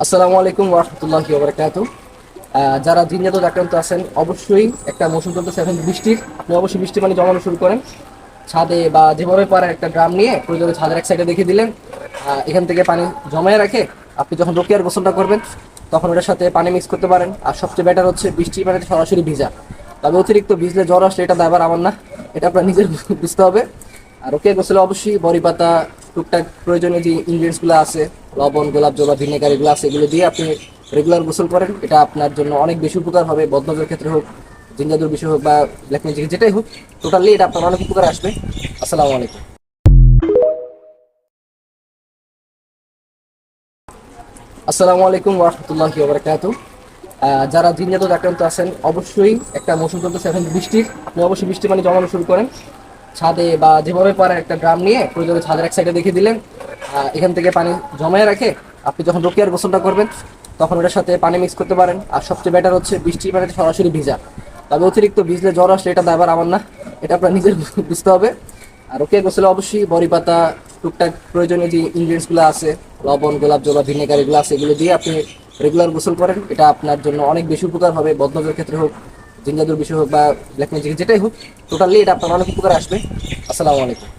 আসসালামু আলাইকুম ওয়া রাহমাতুল্লাহি ওয়া বারাকাতুহু। যারা জিনজাত আক্রান্ত আছেন অবশ্যই একটা মৌসুম চলতেছে এখন বৃষ্টির, আপনি অবশ্যই বৃষ্টি পানি জমানো শুরু করেন ছাদে বা যেভাবে পারেন। একটা ড্রাম নিয়ে প্রয়োজনে ছাদের এক সাইডে রেখে দিলেন। এখান থেকে পানি জমায়ে রাখে আপনি যখন রোকিয়ার গোসলটা করবেন তখন ওটার সাথে পানি মিক্স করতে পারেন। আর সবচেয়ে বেটার হচ্ছে বৃষ্টির পানিতে সরাসরি ভিজা। তবে অতিরিক্ত ভিজলে জ্বর আসলে এটা দায়ভার আমার না, এটা আপনার নিজের বুঝতে হবে। আর রোকিয়া গোসলে অবশ্যই বড়ি পাতা, টুকটাক প্রয়োজনীয় যে ইনগ্রিডিয়েন্টসগুলো আছে, লবণ, গোলাপ জল বা ভিনেগার এগুলো আছে, এগুলো দিয়ে আপনি রেগুলার গোসল করেন। এটা আপনার জন্য অনেক বেশি উপকার হবে। বদনজর ক্ষেত্রে হোক, জিঞ্জাদুর বিষয় হোক বা ব্ল্যাক ম্যাজিক যেটাই হোক, টোটালি এটা আপনার অনেক উপকার আসবে। আসসালামু আলাইকুম। আসসালামু আলাইকুম ওয়া রাহমাতুল্লাহি ওয়া বারাকাতুহু। যারা জিনজাত আক্রান্ত আছেন অবশ্যই একটা মৌসুম চলতেছে এখন বৃষ্টির, আপনি অবশ্যই বৃষ্টি পানি জমানো শুরু করেন ছাদে বা যেভাবে পারেন। একটা ড্রাম নিয়ে প্রয়োজনে ছাদের এক সাইডে রেখে দিলেন। এখান থেকে পানি জমায়ে রাখে আপনি যখন রোকিয়ার গোসলটা করবেন তখন ওটার সাথে পানি মিক্স করতে পারেন। আর সবচেয়ে বেটার হচ্ছে বৃষ্টির পানিতে সরাসরি ভিজা। তবে অতিরিক্ত ভিজলে জ্বর আসলে এটা দায়ভার আমার না, এটা আপনার নিজের বুঝতে হবে। আর রোকিয়া গোসলে অবশ্যই বড়ি পাতা, টুকটাক প্রয়োজনীয় যে ইনগ্রিডিয়েন্টসগুলো আছে, লবণ, গোলাপ জল বা ভিনেগার এগুলো আছে, এগুলো দিয়ে আপনি রেগুলার গোসল করেন। এটা আপনার জন্য অনেক বেশি উপকার হবে। বদনজর ক্ষেত্রে হোক, জিঞ্জাদুর বিষয় হোক বা ব্ল্যাক ম্যাজিক যেটাই হোক, টোটালি এটা আপনার অনেক উপকার আসবে। আসসালামু আলাইকুম।